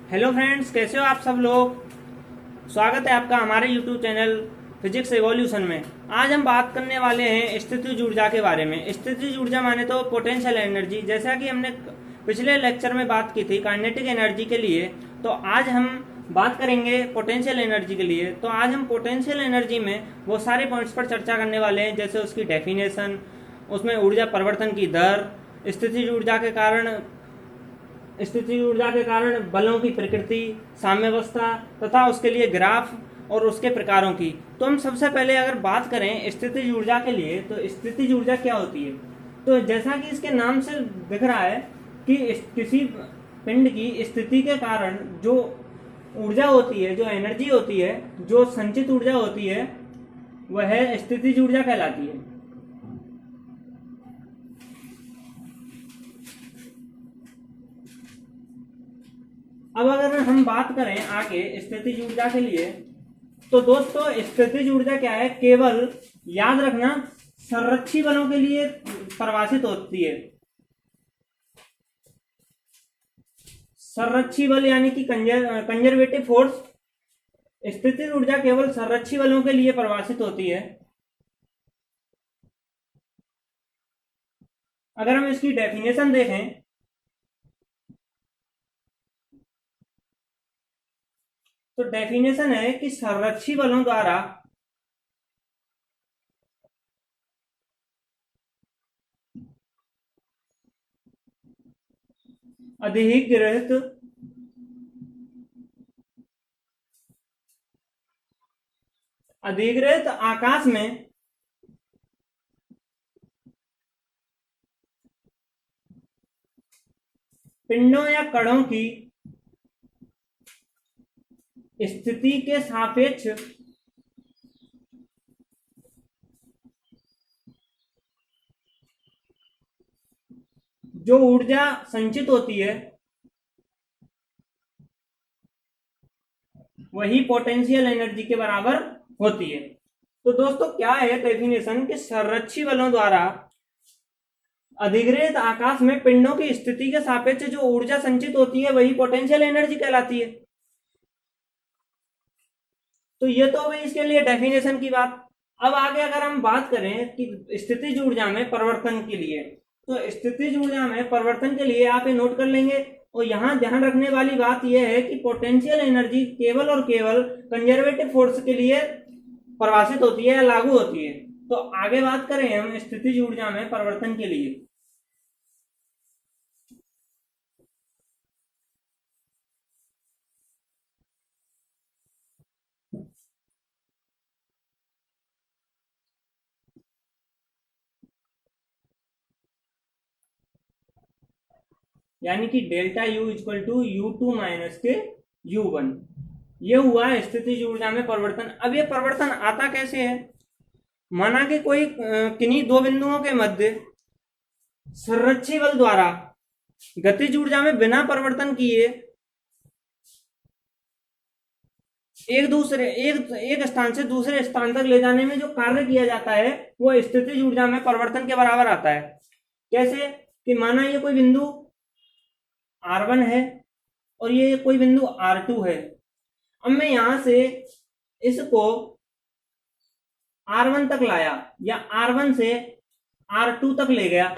Hello friends, कैसे हो आप सब लोग। स्वागत है आपका हमारे यूट्यूब चैनल फिजिक्स एवोल्यूशन में। आज हम बात करने वाले हैं स्थितिज ऊर्जा के बारे में। स्थितिज ऊर्जा माने तो पोटेंशियल एनर्जी। जैसा कि हमने पिछले लेक्चर में बात की थी काइनेटिक एनर्जी के लिए, तो आज हम बात करेंगे पोटेंशियल एनर्जी के लिए। तो आज हम पोटेंशियल एनर्जी में वो सारे पॉइंट्स पर चर्चा करने वाले हैं, जैसे उसकी डेफिनेशन, उसमें ऊर्जा परिवर्तन की दर, स्थितिज ऊर्जा के कारण बलों की प्रकृति, साम्यावस्था तथा उसके लिए ग्राफ और उसके प्रकारों की। तो हम सबसे पहले अगर बात करें स्थितिज ऊर्जा के लिए, तो स्थितिज ऊर्जा क्या होती है। तो जैसा कि इसके नाम से दिख रहा है कि किसी पिंड की स्थिति के कारण जो ऊर्जा होती है, जो एनर्जी होती है, जो संचित ऊर्जा होती है, वह स्थितिज ऊर्जा कहलाती है। अब अगर हम बात करें आगे स्थितिज ऊर्जा के लिए, तो दोस्तों स्थितिज ऊर्जा क्या है, केवल याद रखना संरक्षी बलों के लिए परिभाषित होती है। संरक्षी बल यानी कि कंजर्वेटिव फोर्स, स्थितिज ऊर्जा केवल संरक्षी बलों के लिए परिभाषित होती है। अगर हम इसकी डेफिनेशन देखें तो डेफिनेशन है कि संरक्षी बलों द्वारा अधिग्रहित आकाश में पिंडों या कणों की स्थिति के सापेक्ष जो ऊर्जा संचित होती है वही पोटेंशियल एनर्जी के बराबर होती है। तो दोस्तों क्या है डेफिनेशन कि संरक्षी बलों द्वारा अधिग्रहित आकाश में पिंडों की स्थिति के सापेक्ष जो ऊर्जा संचित होती है वही पोटेंशियल एनर्जी कहलाती है। तो ये तो हो गई इसके लिए डेफिनेशन की बात। अब आगे अगर हम बात करें कि स्थितिज ऊर्जा में परिवर्तन के लिए, तो स्थितिज ऊर्जा में परिवर्तन के लिए आप ये नोट कर लेंगे। और यहां ध्यान रखने वाली बात यह है कि पोटेंशियल एनर्जी केवल और केवल कंजर्वेटिव फोर्स के लिए परिभाषित होती है या लागू होती है। तो आगे बात करें हम स्थितिज ऊर्जा में परिवर्तन के लिए, यानी कि delta U equal to U2 minus के U1, ये हुआ स्थितिज ऊर्जा में परिवर्तन। अब ये परिवर्तन आता कैसे है। माना कि कोई किन्हीं दो बिंदुओं के मध्य संरक्षी बल द्वारा गतिज ऊर्जा में बिना परिवर्तन किए एक स्थान से दूसरे स्थान तक ले जाने में जो कार्य किया जाता है वो स्थितिज ऊर्जा में परिवर्तन के बराबर आता है। कैसे कि माना ये कोई बिंदु R1 है और ये कोई बिंदु R2 है। अब मैं यहां से इसको R1 तक लाया या R1 से R2 तक ले गया,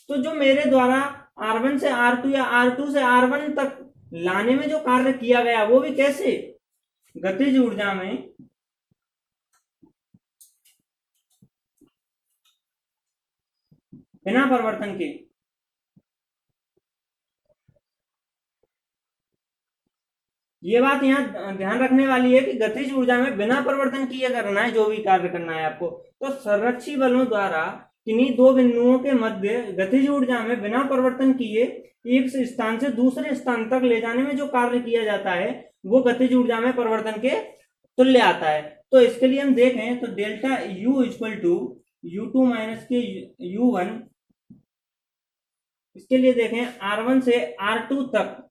तो जो मेरे द्वारा R1 से R2 या R2 से R1 तक लाने में जो कार्य किया गया वो भी कैसे, गतिज ऊर्जा में बिना परिवर्तन के। ये बात यहाँ ध्यान रखने वाली है कि गतिज ऊर्जा में बिना परिवर्तन किए करना है जो भी कार्य करना है आपको। तो संरक्षी बलों द्वारा किन्हीं दो बिंदुओं के मध्य गतिज ऊर्जा में बिना परिवर्तन किए एक स्थान से दूसरे स्थान तक ले जाने में जो कार्य किया जाता है वो गतिज ऊर्जा में परिवर्तन के तुल्य आता है। तो इसके लिए हम देखें तो delta U equal to U2 minus के U1, इसके लिए देखें R1 से R2 तक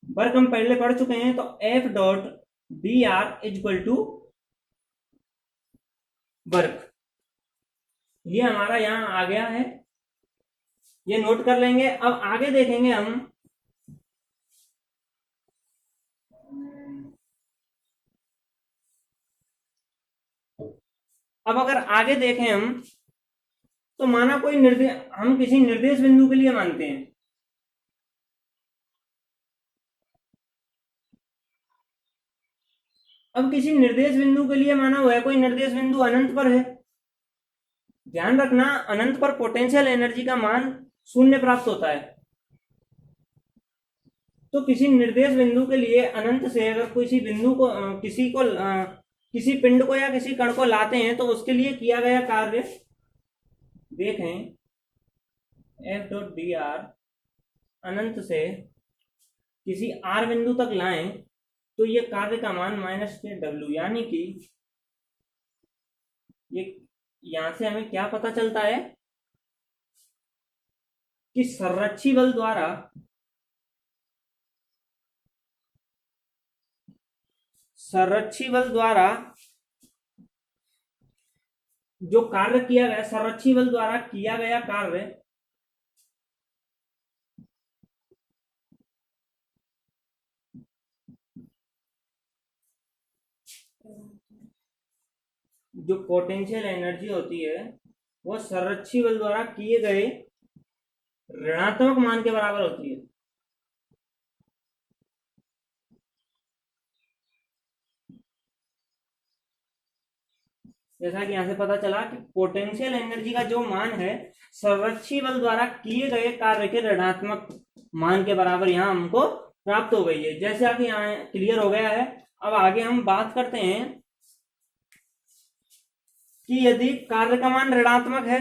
वर्क हम पहले पढ़ चुके हैं। तो F dot B R equal to work, ये हमारा यहां आ गया है। ये नोट कर लेंगे। अब आगे देखेंगे हम, अब अगर आगे देखें हम, तो माना कोई निर्देश, हम किसी निर्देश बिंदु के लिए मानते हैं। अब किसी निर्देश बिंदु के लिए माना हुआ है, कोई निर्देश बिंदु अनंत पर है। ध्यान रखना, अनंत पर पोटेंशियल एनर्जी का मान शून्य प्राप्त होता है। तो किसी निर्देश बिंदु के लिए अनंत से अगर किसी बिंदु को किसी पिंड को या किसी कण को लाते हैं, तो उसके लिए किया गया कार्य देखें, एफ डॉट डी आर अनंत से किसी आर बिंदु तक लाएं, तो ये कार्य का मान माइनस के डब्ल्यू, यानी कि ये यहां से हमें क्या पता चलता है कि संरक्षी बल द्वारा जो कार्य किया गया, संरक्षी बल द्वारा किया गया कार्य जो पोटेंशियल एनर्जी होती है वो संरक्षी बल द्वारा किए गए ऋणात्मक मान के बराबर होती है। जैसा कि यहां से पता चला कि पोटेंशियल एनर्जी का जो मान है संरक्षी बल द्वारा किए गए कार्य के ऋणात्मक मान के बराबर यहां हमको प्राप्त हो गई है। जैसा कि यहाँ क्लियर हो गया है। अब आगे हम बात करते हैं कि यदि कार्य का मान ऋणात्मक है,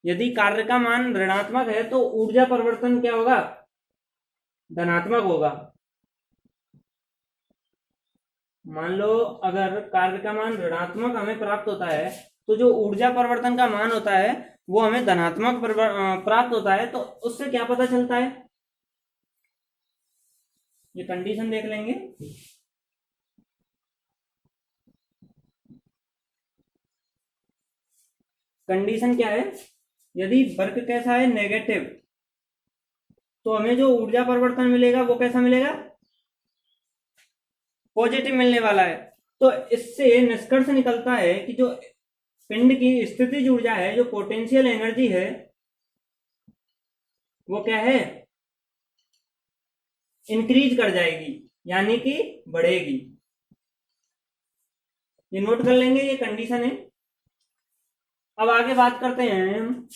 यदि कार्य का मान ऋणात्मक है तो ऊर्जा परिवर्तन क्या होगा, धनात्मक होगा। मान लो अगर कार्य का मान ऋणात्मक हमें प्राप्त होता है, तो जो ऊर्जा परिवर्तन का मान होता है वो हमें धनात्मक प्राप्त होता है। तो उससे क्या पता चलता है, ये कंडीशन देख लेंगे। कंडीशन क्या है, यदि वर्क कैसा है, नेगेटिव, तो हमें जो ऊर्जा परिवर्तन मिलेगा वो कैसा मिलेगा, पॉजिटिव मिलने वाला है। तो इससे निष्कर्ष निकलता है कि जो पिंड की स्थितिज ऊर्जा है, जो पोटेंशियल एनर्जी है, वो क्या है, इंक्रीज कर जाएगी, यानी कि बढ़ेगी। ये नोट कर लेंगे, ये कंडीशन है। अब आगे बात करते हैं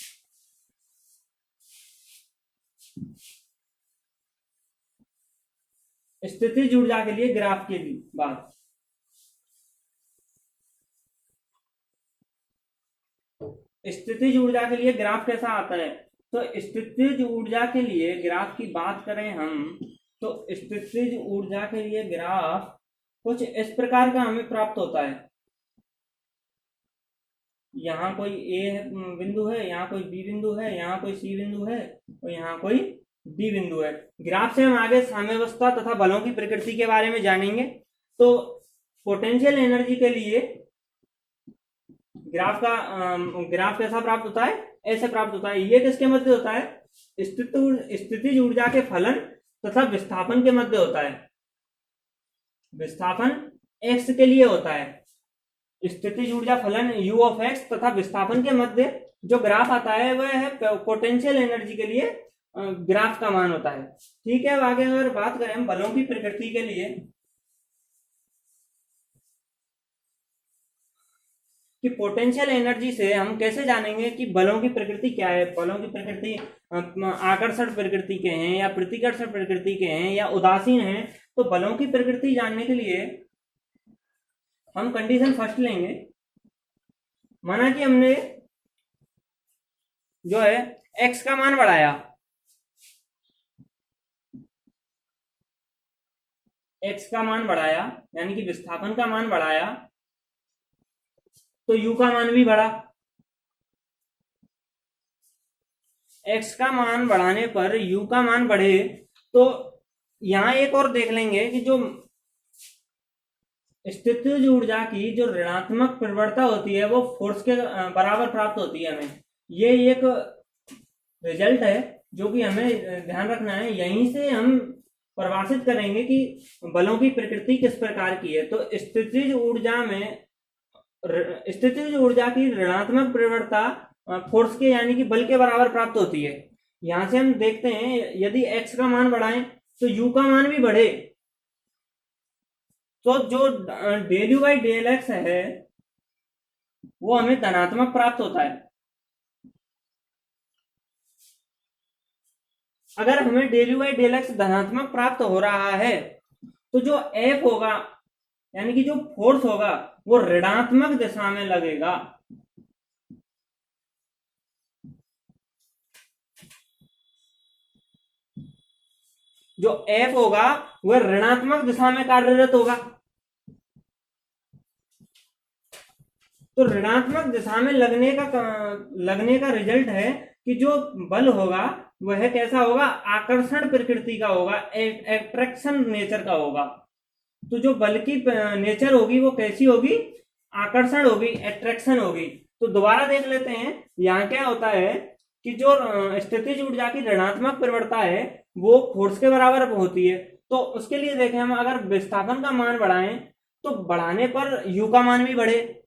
स्थितिज ऊर्जा के लिए ग्राफ की बात। स्थितिज ऊर्जा के लिए ग्राफ कैसा आता है, तो स्थितिज ऊर्जा के लिए ग्राफ की बात करें हम, तो स्थितिज ऊर्जा के लिए ग्राफ कुछ इस प्रकार का हमें प्राप्त होता है। यहाँ कोई ए बिंदु है, यहाँ कोई बी बिंदु है, यहाँ कोई सी बिंदु है और यहाँ कोई डी बिंदु है। ग्राफ से हम आगे साम्यावस्था तथा बलों की प्रकृति के बारे में जानेंगे। तो पोटेंशियल एनर्जी के लिए ग्राफ कैसा प्राप्त होता है, ऐसे प्राप्त होता है। ये किसके मध्य होता है, स्थितिज ऊर्जा के फलन तथा विस्थापन के मध्य होता है। विस्थापन x के लिए होता है, स्थितिज ऊर्जा फलन u ऑफ x तथा विस्थापन के मध्य जो ग्राफ आता है वह है पोटेंशियल एनर्जी के लिए ग्राफ का मान होता है। ठीक है। अब आगे अगर बात करें हम बलों की प्रकृति के लिए, कि पोटेंशियल एनर्जी से हम कैसे जानेंगे कि बलों की प्रकृति क्या है। बलों की प्रकृति आकर्षण प्रकृति के हैं या प्रतिकर्षण प्रकृति के हैं या उदासीन हैं। तो बलों की प्रकृति जानने के लिए हम कंडीशन फर्स्ट लेंगे। माना कि हमने जो है x का मान बढ़ाया, x का मान बढ़ाया यानी कि विस्थापन का मान बढ़ाया, तो u का मान भी बढ़ा। x का मान बढ़ाने पर u का मान बढ़े, तो यहां एक और देख लेंगे कि जो स्थितिज ऊर्जा की जो ऋणात्मक प्रवणता होती है वो फोर्स के बराबर प्राप्त होती है हमें। ये एक रिजल्ट है जो कि हमें ध्यान रखना है, यहीं से हम परिभाषित करेंगे कि बलों की प्रकृति किस प्रकार की है। तो स्थितिज ऊर्जा की ऋणात्मक प्रवणता फोर्स के यानी कि बल के बराबर प्राप्त होती है। यहां से हम देखते हैं यदि x का मान बढ़ाएं तो u का मान भी बढ़े, तो जो del U by del X है वो हमें धनात्मक प्राप्त होता है। अगर हमें del U by del X धनात्मक प्राप्त हो रहा है तो जो F होगा यानी कि जो फोर्स होगा वो ऋणात्मक दिशा में लगेगा। जो F होगा वह ऋणात्मक दिशा में कार्यरत होगा। तो ऋणात्मक दिशा में लगने का रिजल्ट है कि जो बल होगा वह कैसा होगा, आकर्षण प्रकृति का होगा, एट्रैक्शन नेचर का होगा। तो जो बल की नेचर होगी वो कैसी होगी, आकर्षण होगी, एट्रैक्शन होगी। तो दोबारा देख लेते हैं यहाँ क्या होता है कि जो स्थितिज ऊर्जा की ऋणात्मक प्रवणता है वो फोर्स के बराबर होती है। तो उसके लिए देखें हम अगर विस्थापन का मान बढ़ाएं तो बढ़ाने पर यू का मान भी बढ़े,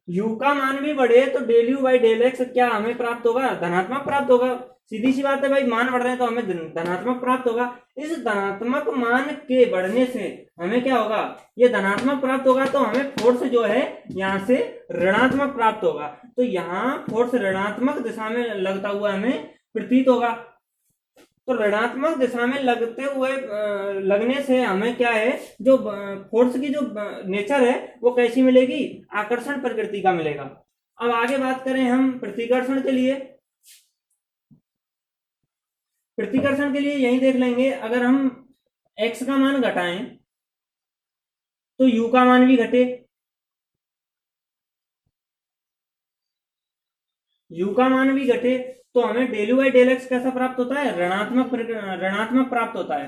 यू का मान भी बढ़े तो del U by del X क्या हमें प्राप्त होगा, धनात्मक प्राप्त होगा। सीधी सी बात है भाई, मान बढ़ रहे हैं तो हमें धनात्मक प्राप्त होगा। इस धनात्मक मान के बढ़ने से हमें क्या होगा, ये धनात्मक प्राप्त होगा तो हमें फोर्स जो है यहाँ से ऋणात्मक प्राप्त होगा। तो यहाँ फोर्स ऋणात्मक दिशा में लगता हुआ हमें प्रतीत होगा। तो ऋणात्मक दिशा में लगने से हमें क्या है, जो फोर्स की जो नेचर है वो कैसी मिलेगी, आकर्षण प्रकृति का मिलेगा। अब आगे बात करें हम प्रतिकर्षण के लिए। प्रतिकर्षण के लिए यही देख लेंगे, अगर हम x का मान घटाएं तो u का मान भी घटे, u का मान भी घटे तो हमें del U by del X कैसा प्राप्त होता है, ऋणात्मक प्राप्त होता है।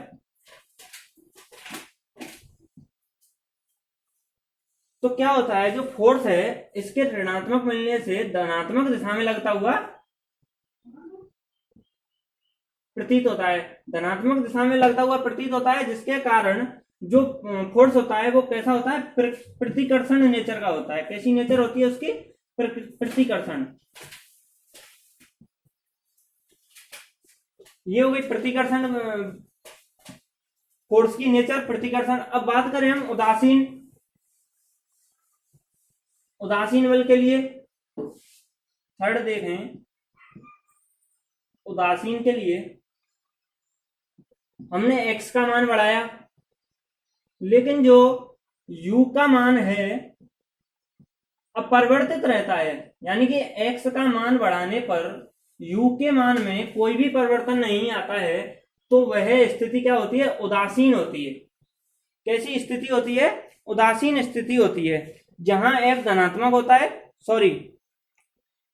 तो क्या होता है, जो फोर्स है इसके ऋणात्मक मिलने से धनात्मक दिशा में लगता हुआ प्रतीत होता है, धनात्मक दिशा में लगता हुआ प्रतीत होता है, जिसके कारण जो फोर्स होता है वो कैसा होता है, प्रतिकर्षण नेचर का होता है। कैसी नेचर होती है उसकी, प्रतिकर्षण। ये हो गई प्रतिकर्षण, फोर्स की नेचर प्रतिकर्षण। अब बात करें हम उदासीन बल के लिए। थर्ड देखें, उदासीन के लिए हमने x का मान बढ़ाया लेकिन जो u का मान है अपरिवर्तित रहता है, यानी कि x का मान बढ़ाने पर u के मान में कोई भी परिवर्तन नहीं आता है, तो वह स्थिति क्या होती है, उदासीन होती है। कैसी स्थिति होती है, उदासीन स्थिति होती है, जहां f धनात्मक होता है, सॉरी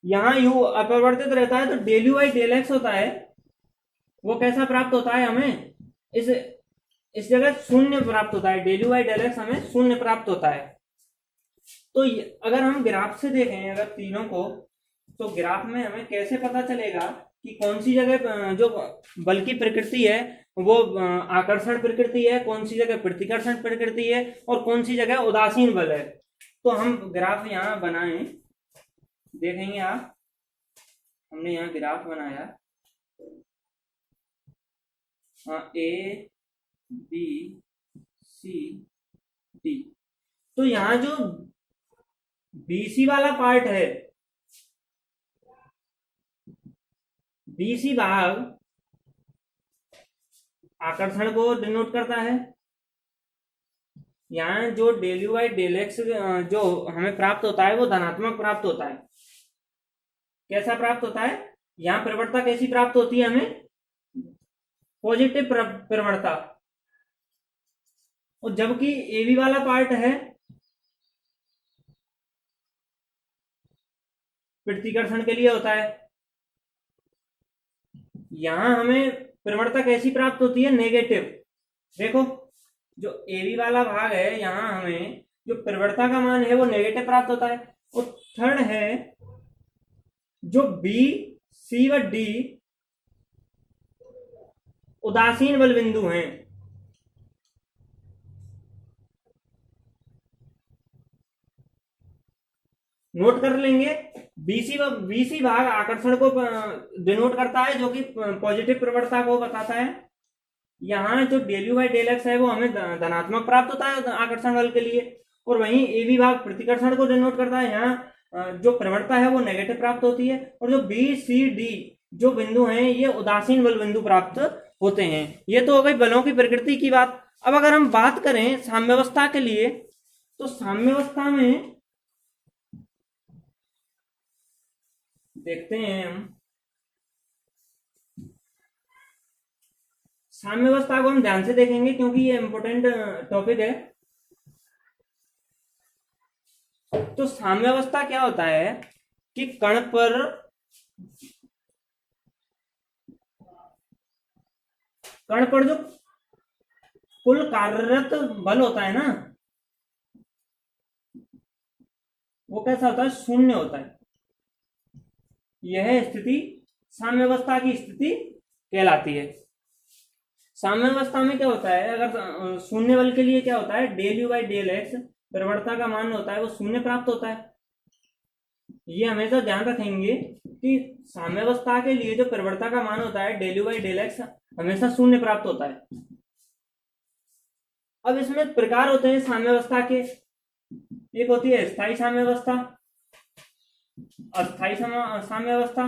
यहां u अपरिवर्तित रहता है, तो del U by del X होता है वो कैसा प्राप्त होता है, हमें इस जगह शून्य प्राप्त होता है, del U by del X हमें शून्य प्राप्त होता है। तो अगर हम ग्राफ से देखें अगर तीनों को, तो ग्राफ में हमें कैसे पता चलेगा कि कौन सी जगह जो बल की प्रकृति है वो आकर्षण प्रकृति है, कौन सी जगह प्रतिकर्षण प्रकृति है और कौन सी जगह उदासीन बल है। तो हम ग्राफ यहाँ बनाएं, देखेंगे आप, हमने यहाँ ग्राफ बनाया ए बी सी डी। तो यहाँ जो बीसी वाला पार्ट है, बीसी भाग आकर्षण को डिनोट करता है। यहाँ जो del U by del X जो हमें प्राप्त होता है वो धनात्मक प्राप्त होता है। कैसा प्राप्त होता है, यहाँ प्रवणता कैसी प्राप्त होती है, हमें पॉजिटिव प्रवणता। और जबकि एबी वाला पार्ट है प्रतिकर्षण के लिए होता है, यहां हमें प्रवणता कैसी प्राप्त होती है, नेगेटिव। देखो जो एबी वाला भाग है यहां हमें जो प्रवणता का मान है वो नेगेटिव प्राप्त होता है। और थर्ड है जो बी सी व डी उदासीन बल बिंदु हैं। नोट कर लेंगे। बीसी भाग आकर्षण को डिनोट करता है, जो कि पॉजिटिव प्रवणता को बताता है। यहाँ जो del U by del X है वो हमें धनात्मक प्राप्त होता है आकर्षण बल के लिए, और वहीं ए बी भाग प्रतिकर्षण को डिनोट करता है। यहाँ जो प्रवणता है वो नेगेटिव प्राप्त होती है, और जो बी सी डी जो बिंदु हैं ये उदासीन बल बिंदु प्राप्त होते हैं। ये तो हो गई बलों की प्रकृति की बात। अब अगर हम बात करें साम्यावस्था के लिए, तो साम्यावस्था में देखते हैं हम, साम्यावस्था को हम ध्यान से देखेंगे क्योंकि ये इंपॉर्टेंट टॉपिक है। तो साम्यावस्था क्या होता है कि कण पर जो कुल कार्यरत बल होता है ना, वो कैसा होता है, शून्य होता है। यह स्थिति साम्यावस्था की स्थिति कहलाती है। साम्यावस्था में क्या होता है, अगर शून्य बल के लिए क्या होता है, del U by del X प्रवणता का मान होता है वो शून्य प्राप्त होता है। ये हमेशा ध्यान रखेंगे कि साम्यावस्था के लिए जो प्रवणता का मान होता है del U by del X हमेशा शून्य प्राप्त होता है। अब इसमें प्रकार होते हैं साम्यावस्था के। एक होती है स्थायी साम्यावस्था, अस्थायी साम्यावस्था,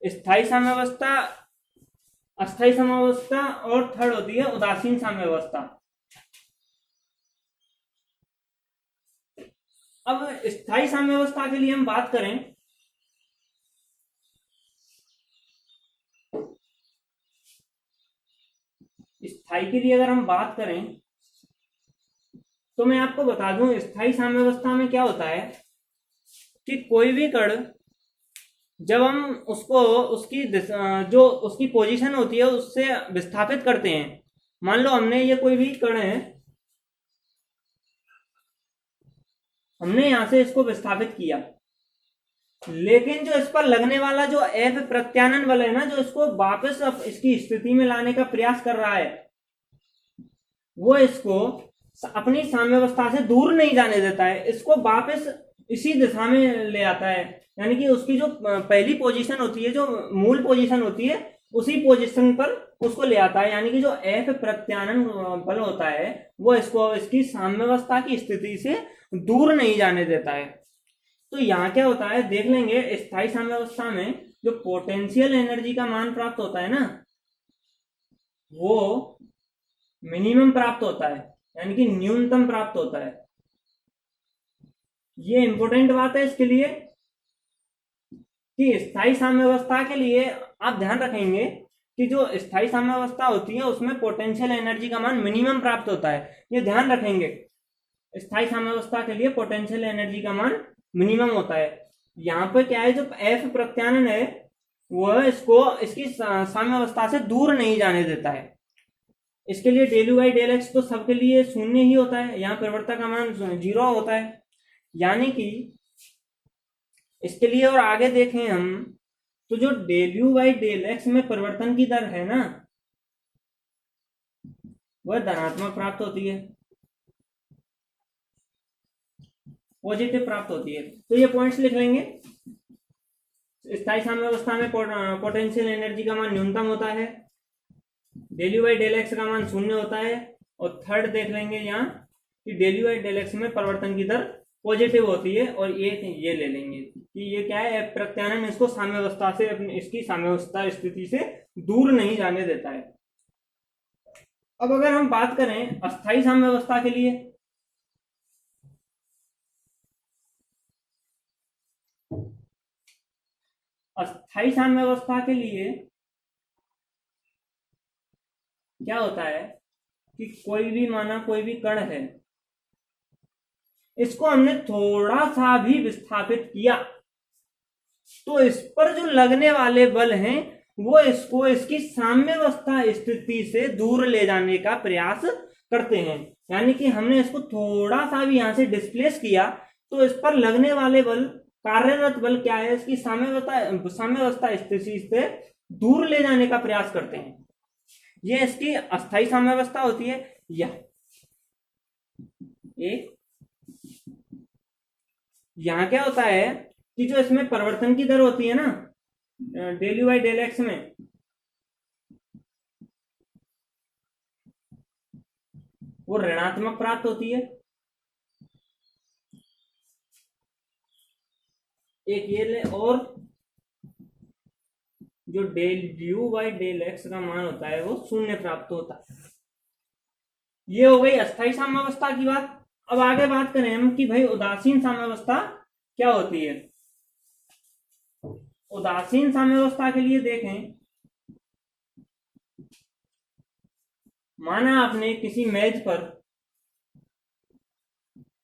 स्थायी साम्यावस्था, अस्थायी साम्यावस्था, और थर्ड होती है उदासीन साम्यावस्था। अब स्थायी साम्यावस्था के लिए हम बात करें, स्थायी के लिए अगर हम बात करें तो मैं आपको बता दूं स्थायी साम्यावस्था में क्या होता है कि कोई भी कण जब हम उसको उसकी जो उसकी पोजीशन होती है उससे विस्थापित करते हैं, मान लो हमने ये कोई भी कण है, हमने यहां से इसको विस्थापित किया, लेकिन जो इस पर लगने वाला जो एफ प्रत्यानयन बल है ना, जो इसको वापस इसकी स्थिति में लाने का प्रयास कर रहा है, वो इसको अपनी साम्यावस्था से दूर नहीं जाने देता है, इसको वापस इसी दिशा में ले आता है। यानी कि उसकी जो पहली पोजीशन होती है, जो मूल पोजीशन होती है, उसी पोजीशन पर उसको ले आता है। यानी कि जो एफ प्रत्यानयन बल होता है वो इसको इसकी साम्यावस्था की स्थिति से दूर नहीं जाने देता है। तो यहाँ क्या होता है देख लेंगे, स्थायी साम्यावस्था में जो पोटेंशियल एनर्जी का मान प्राप्त होता है ना, वो मिनिमम प्राप्त होता है, यानी कि न्यूनतम प्राप्त होता है। ये इंपॉर्टेंट बात है इसके लिए कि स्थायी साम्यावस्था के लिए आप ध्यान रखेंगे कि जो स्थायी साम्यावस्था होती है उसमें पोटेंशियल एनर्जी का मान मिनिमम प्राप्त होता है। ये ध्यान रखेंगे, स्थायी साम्यावस्था के लिए पोटेंशियल एनर्जी का मान मिनिमम होता है। यहाँ पर क्या है, जो एफ प्रत्यानयन है वह इसको इसकी साम्यावस्था से दूर नहीं जाने देता है। इसके लिए del U by del X तो सबके लिए शून्य ही होता है, यहाँ प्रवणता का मान 0 होता है। यानी कि इसके लिए और आगे देखें हम तो जो del U by del X में परिवर्तन की दर है ना, वह धनात्मक प्राप्त होती है, पॉजिटिव प्राप्त होती है। तो ये पॉइंट्स लिख लेंगे। स्थायी साम्यावस्था में पोटेंशियल एनर्जी का मान न्यूनतम होता है, del U by del X का मान 0 होता है, और थर्ड देख लेंगे यहाँ कि del U by del X में परिवर्तन की दर पॉजिटिव होती है। और ये ले लेंगे कि ये क्या है, प्रत्यानयन इसको साम्यावस्था से इसकी साम्यावस्था स्थिति से दूर नहीं जाने देता है। अब अगर हम बात करें अस्थायी साम्यावस्था के लिए, अस्थायी साम्यावस्था के लिए क्या होता है कि कोई भी कण है, इसको हमने थोड़ा सा भी विस्थापित किया तो इस पर जो लगने वाले बल हैं वो इसको इसकी साम्यावस्था स्थिति से दूर ले जाने का प्रयास करते हैं। यानी कि हमने इसको थोड़ा सा भी यहां से डिस्प्लेस किया तो इस पर लगने वाले बल, कार्यरत बल क्या है, इसकी साम्यावस्था स्थिति से दूर ले जाने का प्रयास करते हैं। ये इसकी अस्थायी साम्यावस्था होती है। यह एक यहां क्या होता है कि जो इसमें परिवर्तन की दर होती है ना, del U by del X में, वो ऋणात्मक प्राप्त होती है। एक ये ले, और जो del U by del X का मान होता है वो शून्य प्राप्त होता है। ये हो गई अस्थायी साम्यावस्था की बात। अब आगे बात करें हम कि भाई उदासीन साम्यावस्था क्या होती है। उदासीन साम्यावस्था के लिए देखें, माना आपने किसी मेज पर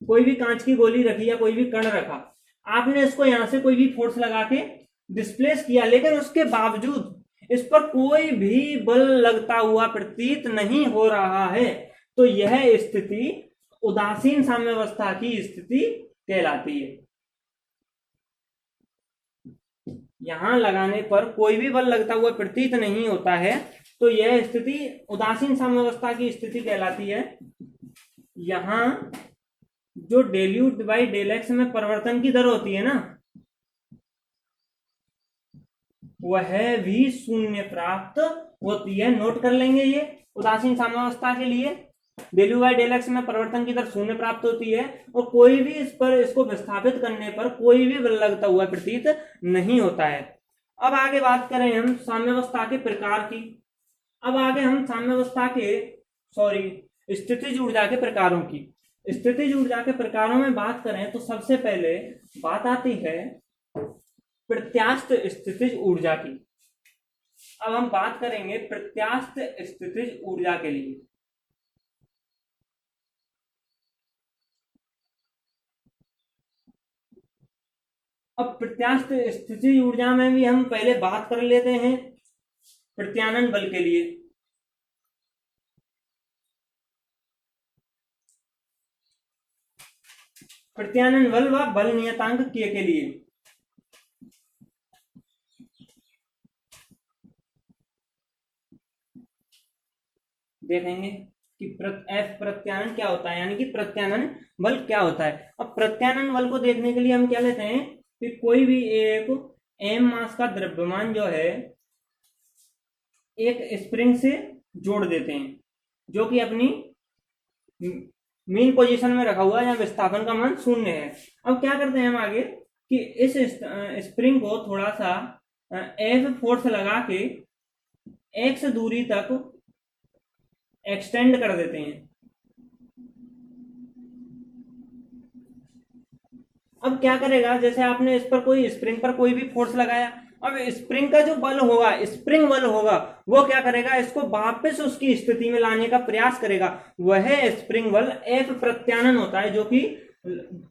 कोई भी कांच की गोली रखी या कोई भी कण रखा, आपने इसको यहां से कोई भी फोर्स लगा के डिस्प्लेस किया, लेकिन उसके बावजूद इस पर कोई भी बल लगता हुआ प्रतीत नहीं हो रहा है, तो यह स्थिति उदासीन साम्यावस्था की स्थिति कहलाती है। यहां लगाने पर कोई भी बल लगता हुआ प्रतीत नहीं होता है, तो यह स्थिति उदासीन साम्यावस्था की स्थिति कहलाती है। यहां जो del U by del X में परिवर्तन की दर होती है ना, वह भी शून्य प्राप्त होती है। नोट कर लेंगे ये उदासीन साम्यावस्था के लिए del U by del X में परिवर्तन की दर शून्य प्राप्त होती है, और कोई भी इसको विस्थापित करने पर कोई भी बल लगता हुआ प्रतीत नहीं होता है। अब आगे बात करें हम साम्यावस्था के प्रकार की। अब आगे हम साम्यावस्था के स्थितिज ऊर्जा के प्रकारों की। स्थितिज ऊर्जा के प्रकारों में बात करें तो सबसे पहले बात आती है प्रत्यास्थ स्थितिज ऊर्जा की। अब हम बात करेंगे प्रत्यास्थ स्थितिज ऊर्जा के लिए। अब प्रत्यास्थ स्थितिज ऊर्जा में भी हम पहले बात कर लेते हैं प्रत्यानन बल के लिए। प्रत्यानन बल व बल नियतांक के लिए देखेंगे कि एफ प्रत्यानन क्या होता है, यानी कि प्रत्यानन बल क्या होता है। अब प्रत्यानन बल को देखने के लिए हम क्या लेते हैं कि कोई भी एक एम मास का द्रव्यमान जो है एक स्प्रिंग से जोड़ देते हैं, जो कि अपनी मेन पोजीशन में रखा हुआ है, या विस्थापन का मान शून्य है। अब क्या करते हैं हम आगे कि इस स्प्रिंग को थोड़ा सा एफ फोर्स लगा के एक्स दूरी तक एक्सटेंड कर देते हैं। अब क्या करेगा, जैसे आपने इस पर कोई स्प्रिंग पर कोई भी फोर्स लगाया, अब स्प्रिंग का जो बल होगा, स्प्रिंग बल होगा, वो क्या करेगा, इसको वापस उसकी स्थिति में लाने का प्रयास करेगा। वह स्प्रिंग बल एफ प्रत्यानन होता है, जो कि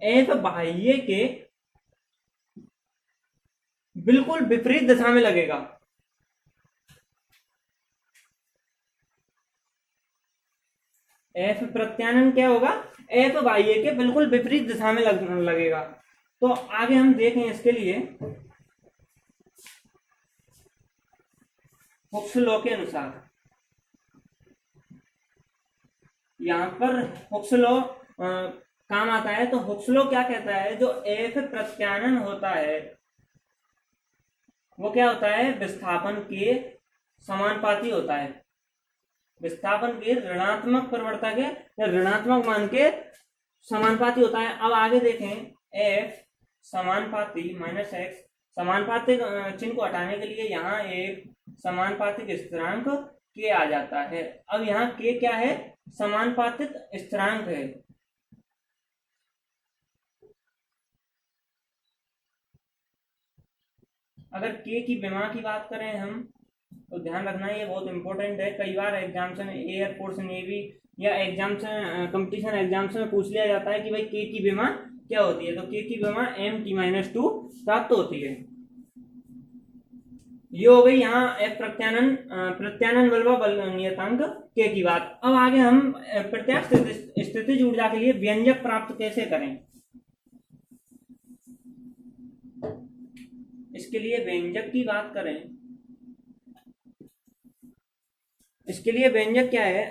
एफ बाह्य के बिल्कुल विपरीत दिशा में लगेगा। एफ प्रत्यानन क्या होगा, एफ बाह्य के बिल्कुल विपरीत दिशा में लगेगा। तो आगे हम देखें इसके लिए हुक्स लॉ के अनुसार, यहां पर हुक्स लॉ काम आता है। तो हुक्स लॉ क्या कहता है, जो एफ प्रत्यानन होता है वो क्या होता है, विस्थापन के समानुपाती होता है। विस्थापन के ऋणात्मक परिवर्तक के या ऋणात्मक मान के समानुपाती होता है। अब आगे देखें एफ समानुपाती माइनस एक्स, समानुपातिक चिन्ह को हटाने के लिए यहाँ एक समानुपातिक स्थिरांक के आ जाता है। अब यहाँ के क्या है, समानुपातिक स्थिरांक है। अगर के की विमा की बात करें हम, तो ध्यान रखना ये बहुत इंपॉर्टेंट है। कई बार एग्जाम्स में एयरफोर्स नेवी या एग्जाम्स कंपटीशन एग्जाम्स में पूछ लिया जाता है कि भाई के की विमा क्या होती है। तो के की विमा m(t-2) प्राप्त होती है। ये हो गई यहाँ एफ प्रत्यानन बल व बल नियतांक के की बात। अब आगे हम प्रत्यास्थ स्थितिज ऊर्जा के लिए व्यंजक प्राप्त कैसे करें, इसके लिए व्यंजक की बात करें इसके लिए व्यंजक क्या है,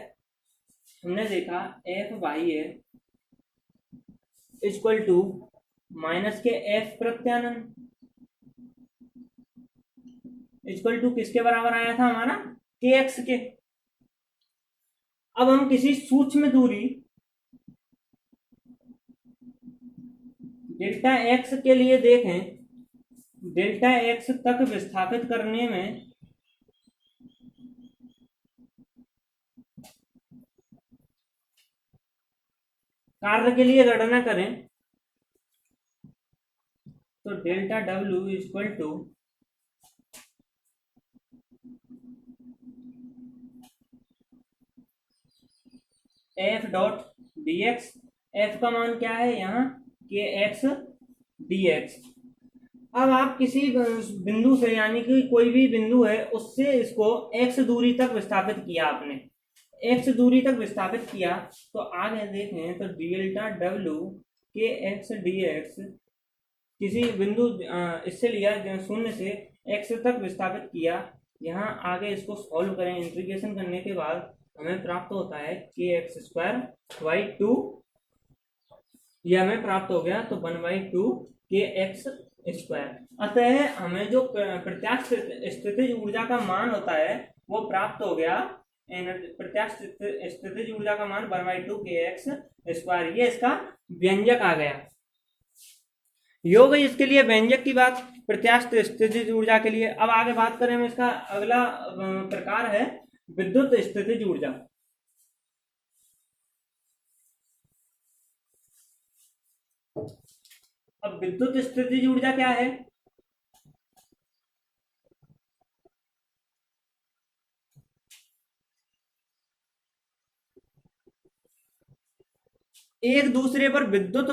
हमने देखा एफ वाई है इक्वल टू माइनस के एफ प्रत्यानंद इक्वल टू किसके बराबर आया था हमारा, के एक्स के। अब हम किसी सूक्ष्म दूरी डेल्टा एक्स के लिए देखें, डेल्टा एक्स तक विस्थापित करने में कार्य के लिए गणना करें तो delta W equal to F dot D X. F का मान क्या है यहाँ, के एक्स डी एक्स। अब आप किसी बिंदु से, यानी कि कोई भी बिंदु है उससे इसको एक्स दूरी तक विस्थापित किया आपने, एक्स दूरी तक विस्थापित किया तो आगे देखें तो डेल्टा डब्ल्यू के एक्स डी एक्स किसी बिंदु इससे लिया शून्य से एक्स तक विस्थापित किया। यहाँ आगे इसको सॉल्व करें, इंटीग्रेशन करने के बाद हमें प्राप्त होता है के एक्स स्क्वायर बाई टू, ये हमें प्राप्त हो गया तो 1/2 के एक्स स्क्वायर। अतः हमें जो प्रत्यास्थ स्थितिज ऊर्जा का मान होता है वो प्राप्त हो गया, प्रत्यास्थ स्थितिज ऊर्जा का मान 1/2 के एक्स स्क्वायर। ये इसका व्यंजक आ गया। ये हो गई इसके लिए व्यंजक की बात प्रत्यास्थ स्थितिज ऊर्जा के लिए। अब आगे बात करें हम, इसका अगला प्रकार है विद्युत स्थितिज ऊर्जा। अब विद्युत स्थितिज ऊर्जा क्या है, एक दूसरे पर विद्युत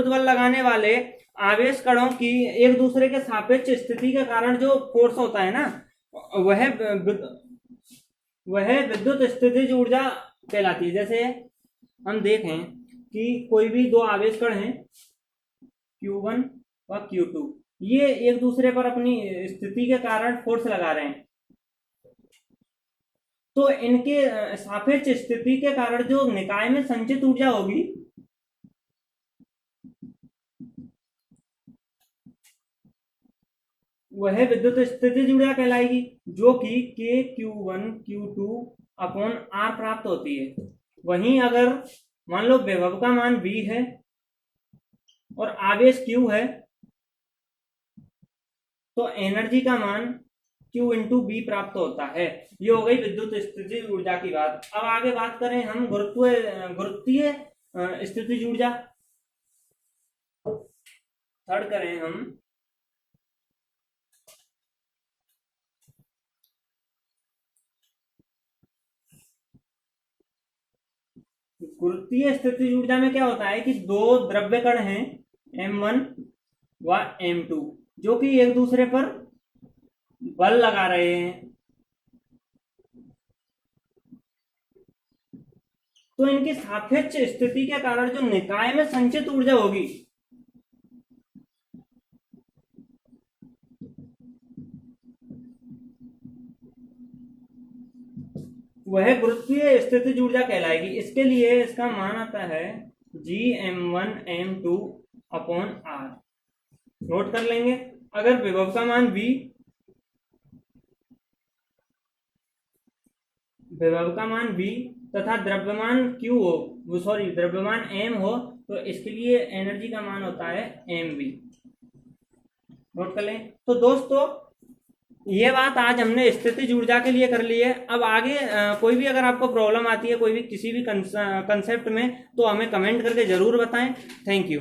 बल लगाने वाले आवेश कणों की एक दूसरे के सापेक्ष स्थिति के कारण जो फोर्स होता है ना, वह विद्युत स्थितिज ऊर्जा कहलाती है। जैसे हम देखें कि कोई भी दो आवेश कण हैं Q1 व Q2, ये एक दूसरे पर अपनी स्थिति के कारण फोर्स लगा रहे हैं, तो इनके सापेक्ष स्थिति के कारण जो निकाय में संचित ऊर्जा होगी वह विद्युत स्थितिज ऊर्जा कहलाएगी, जो कि के Q1 Q2 अपॉन R प्राप्त होती है। वहीं अगर मान लो विभव का मान V है और आवेश Q है तो एनर्जी का मान Q इंटू B प्राप्त होता है। ये हो गई विद्युत स्थितिज ऊर्जा की बात। अब आगे बात करें हम गुरुत्वीय स्थितिज ऊर्जा। थर्ड करें हम गुरुत्वीय स्थितिज ऊर्जा में क्या होता है कि दो द्रव्य कण हैं M1 व M2 जो कि एक दूसरे पर बल लगा रहे हैं, तो इनकी सापेक्ष स्थिति के कारण जो निकाय में संचित ऊर्जा होगी वह गुरुत्वीय स्थितिज ऊर्जा कहलाएगी। इसके लिए इसका मान आता है Gm1 M2 upon R। Note कर लेंगे, अगर विभव का मान V, तथा द्रव्यमान Q हो, द्रव्यमान M हो, तो इसके लिए एनर्जी का मान होता है mv। नोट कर लें। तो दोस्तों ये बात आज हमने स्थितिज ऊर्जा के लिए कर ली है। अब आगे कोई भी अगर आपको प्रॉब्लम आती है कोई भी किसी भी कंसेप्ट में, तो हमें कमेंट करके जरूर बताएं। Thank you.